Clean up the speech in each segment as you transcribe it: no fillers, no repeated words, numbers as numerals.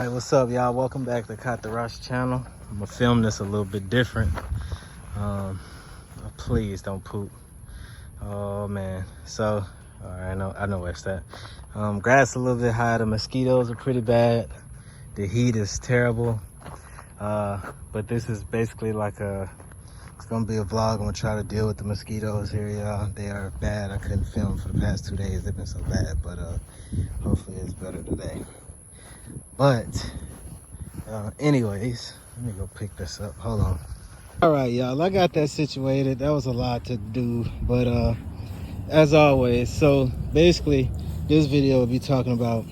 All right, what's up, y'all? Welcome back to Caught the Rush channel. I'm gonna film this a little bit different. Please don't poop. Oh man. So, all right, I know where it's at. Grass a little bit high. The mosquitoes are pretty bad. The heat is terrible. But this is basically like it's gonna be a vlog. I'm gonna try to deal with the mosquitoes here, y'all. They are bad. I couldn't film for the past 2 days. They've been so bad, but hopefully it's better today. But anyways, let me go pick this up. Hold on. All right, y'all, I got that situated. That was a lot to do, but as always, so basically this video will be talking about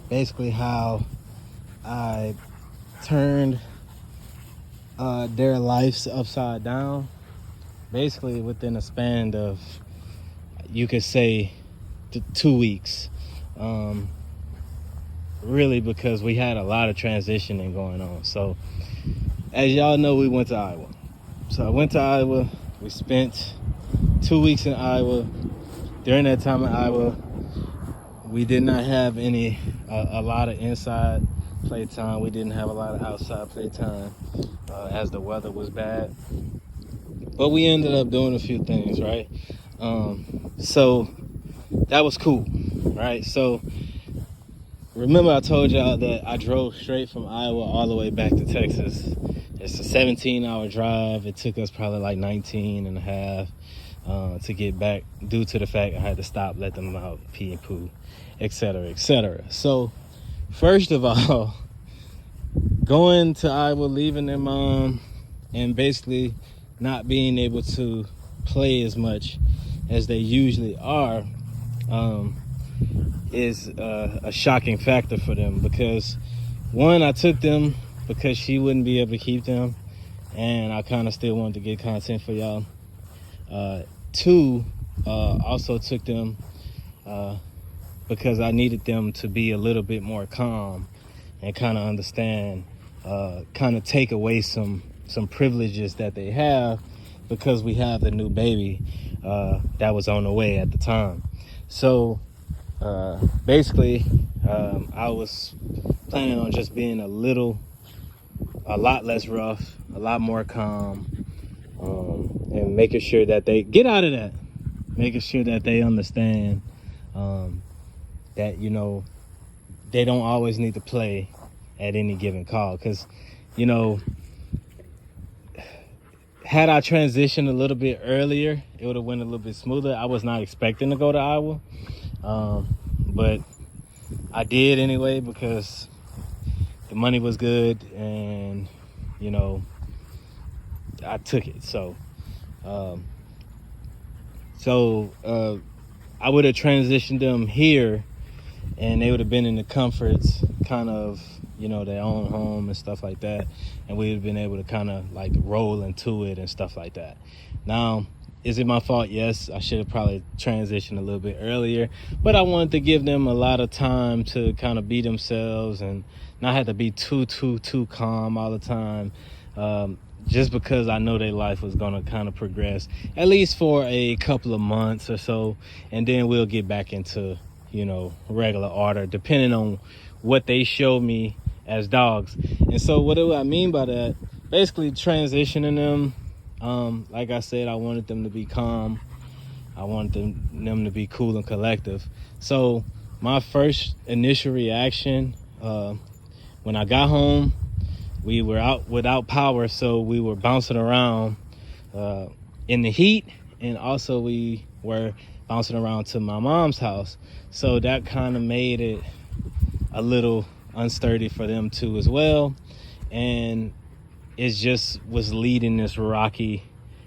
basically how I turned their lives upside down, basically within a span of, you could say, 2 weeks. Really, because we had a lot of transitioning going on. So as y'all know, we went to Iowa. So I went to Iowa. We spent 2 weeks in Iowa. During that time in Iowa, we did not have a lot of inside playtime. We didn't have a lot of outside playtime as the weather was bad. But we ended up doing a few things, right? So that was cool, right? So remember I told y'all that I drove straight from Iowa all the way back to Texas. It's a 17-hour drive. It took us probably like 19 and a half to get back due to the fact I had to stop, let them out, pee and poo, etc., etc. So first of all, going to Iowa, leaving their mom, and basically not being able to play as much as they usually are, is a shocking factor for them, because one, I took them because she wouldn't be able to keep them, and I kind of still wanted to get content for y'all. Two, also took them because I needed them to be a little bit more calm and kind of understand, kind of take away some privileges that they have, because we have the new baby that was on the way at the time. So basically, I was planning on just being a lot less rough, a lot more calm, and making sure that they making sure that they understand that, you know, they don't always need to play at any given call. Because, you know, had I transitioned a little bit earlier, it would have went a little bit smoother. I was not expecting to go to Iowa. But I did anyway, because the money was good, and you know, I took it. So I would have transitioned them here, and they would have been in the comforts, kind of, you know, their own home and stuff like that, and we would have been able to kind of like roll into it and stuff like that. Now, is it my fault? Yes, I should have probably transitioned a little bit earlier, but I wanted to give them a lot of time to kind of be themselves and not have to be too calm all the time, just because I know their life was going to kind of progress, at least for a couple of months or so, and then we'll get back into, you know, regular order, depending on what they show me as dogs. And so what do I mean by that? Basically transitioning them. Like I said, I wanted them to be calm. I wanted them to be cool and collective. So my first initial reaction, when I got home, we were out without power, so we were bouncing around in the heat, and also we were bouncing around to my mom's house. So that kind of made it a little unsturdy for them too as well. And it just was leading this rocky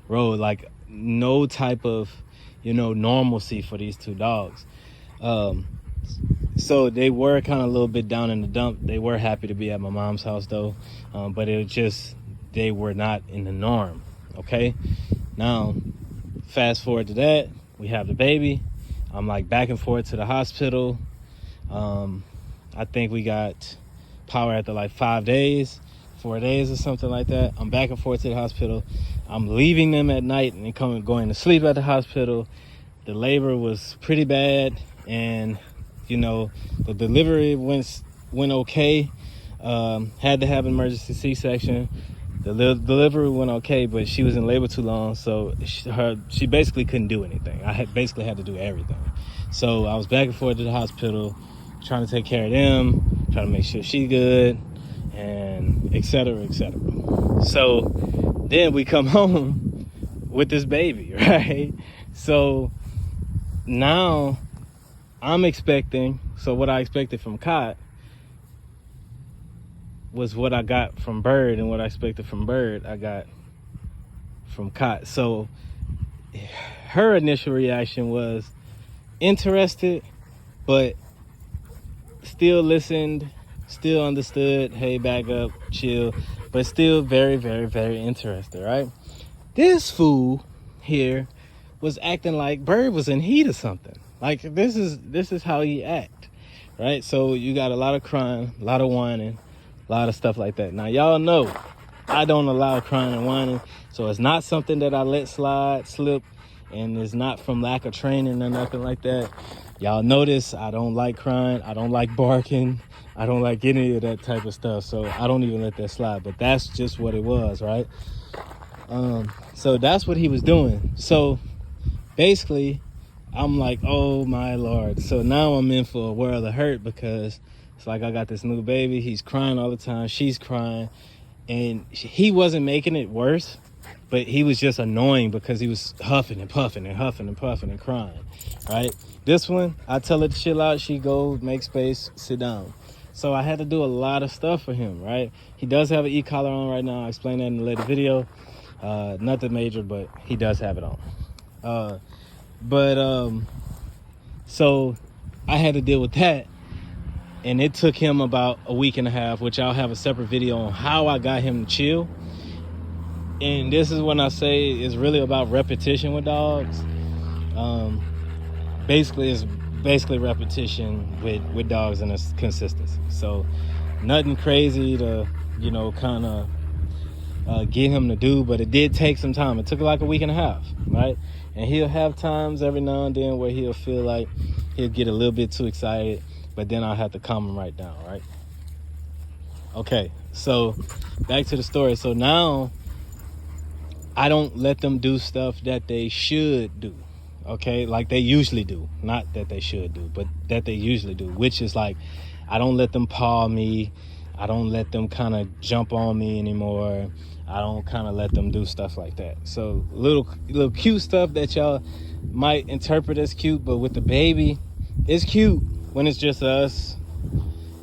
road, like no type of, you know, normalcy for these two dogs. So they were kind of a little bit down in the dump. They were happy to be at my mom's house though, but it was just, they were not in the norm. Okay, now fast forward to that, we have the baby. I'm like back and forth to the hospital. I think we got power after like 4 days or something like that. I'm back and forth to the hospital. I'm leaving them at night and going to sleep at the hospital. The labor was pretty bad, and you know, the delivery went okay, Had to have an emergency C-section. The delivery went okay, but she was in labor too long, so she basically couldn't do anything. I basically had to do everything. So I was back and forth to the hospital, trying to take care of them, trying to make sure she good, and et cetera, et cetera. So then we come home with this baby, right? So now I'm expecting, so what I expected from Cot was what I got from Bird, and what I expected from Bird, I got from Cot. So her initial reaction was interested, but still listened, still understood, hey, back up, chill, but still very, very, very interested, right? This fool here was acting like Bird was in heat or something. Like, this is how he act, right? So you got a lot of crying, a lot of whining, a lot of stuff like that. Now, y'all know I don't allow crying and whining, so it's not something that I let slip, and it's not from lack of training or nothing like that. Y'all notice I don't like crying, I don't like barking, I don't like any of that type of stuff, so I don't even let that slide. But that's just what it was, right? So that's what he was doing. So basically, I'm like, oh my Lord. So now I'm in for a world of hurt, because it's like I got this new baby. He's crying all the time. She's crying. And he wasn't making it worse, but he was just annoying because he was huffing and puffing and huffing and puffing and crying, right? This one, I tell her to chill out. She go, make space, sit down. So I had to do a lot of stuff for him, right? He does have an e-collar on right now. I'll explain that in a later video. Nothing major, but he does have it on. So I had to deal with that, and it took him about a week and a half, which I'll have a separate video on how I got him to chill. And this is when I say it's really about repetition with dogs. It's basically repetition with dogs, and it's consistency. So nothing crazy to, kind of get him to do, but it did take some time. It took like a week and a half, right? And he'll have times every now and then where he'll feel like he'll get a little bit too excited, but then I'll have to calm him right down, right? Okay, so back to the story. So now I don't let them do stuff that they should do, okay? Like they usually do. Not that they should do, but that they usually do, which is like, I don't let them paw me. I don't let them kind of jump on me anymore. I don't kind of let them do stuff like that. So little cute stuff that y'all might interpret as cute, but with the baby, it's cute when it's just us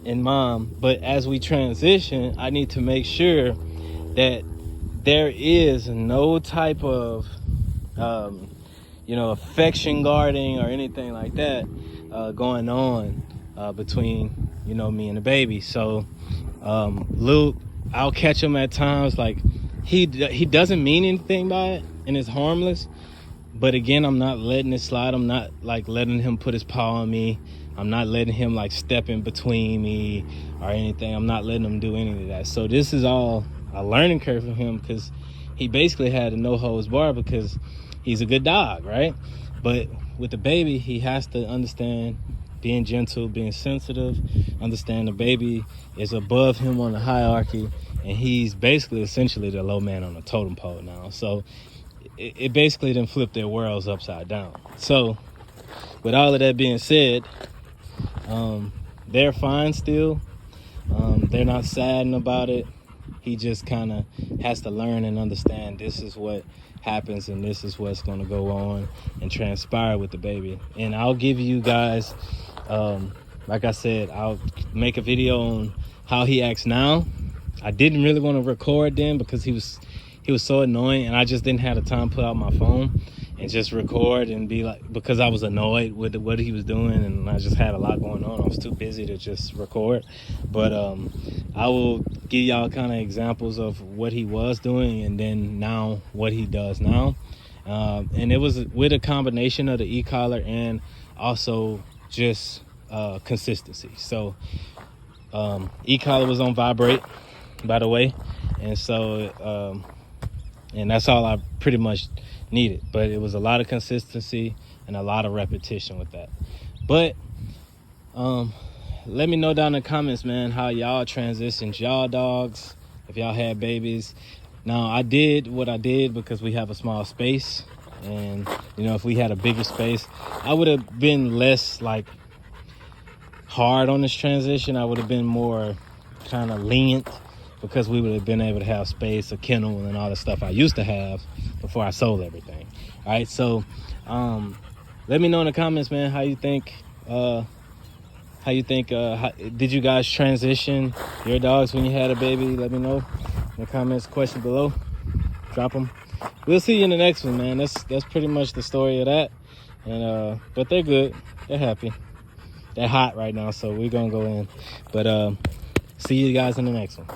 and mom. But as we transition, I need to make sure that there is no type of, affection guarding or anything like that going on between, me and the baby. So Luke, I'll catch him at times, like he doesn't mean anything by it and it's harmless, but again, I'm not letting it slide. I'm not like letting him put his paw on me. I'm not letting him like step in between me or anything. I'm not letting him do any of that. So this is all a learning curve for him, because he basically had a no holds bar because he's a good dog, right? But with the baby, he has to understand being gentle, being sensitive, understand the baby is above him on the hierarchy, and he's basically essentially the low man on the totem pole now. So it basically didn't flip their worlds upside down. So with all of that being said, they're fine still. They're not saddened about it. He just kind of has to learn and understand this is what happens and this is what's going to go on and transpire with the baby. And I'll give you guys, like I said, I'll make a video on how he acts now. I didn't really want to record then because he was so annoying, and I just didn't have the time to put out my phone and just record and be like, because I was annoyed with what he was doing and I just had a lot going on. I was too busy to just record. But I will give y'all kind of examples of what he was doing and then now what he does now. And it was with a combination of the e-collar and also just consistency. So e-collar was on vibrate, by the way, and so and that's all I pretty much needed. But it was a lot of consistency and a lot of repetition with that. But let me know down in the comments, man, how y'all transitioned y'all dogs, if y'all had babies. Now, I did what I did because we have a small space, and you know, if we had a bigger space, I would have been less like hard on this transition. I would have been more kind of lenient because we would have been able to have space, a kennel, and all the stuff I used to have before I sold everything. All right, so let me know in the comments, man, how you think did you guys transition your dogs when you had a baby? Let me know in the comments, question below. Drop them. We'll see you in the next one, man. That's pretty much the story of that. And but they're good. They're happy. They're hot right now, so we're gonna go in. But see you guys in the next one.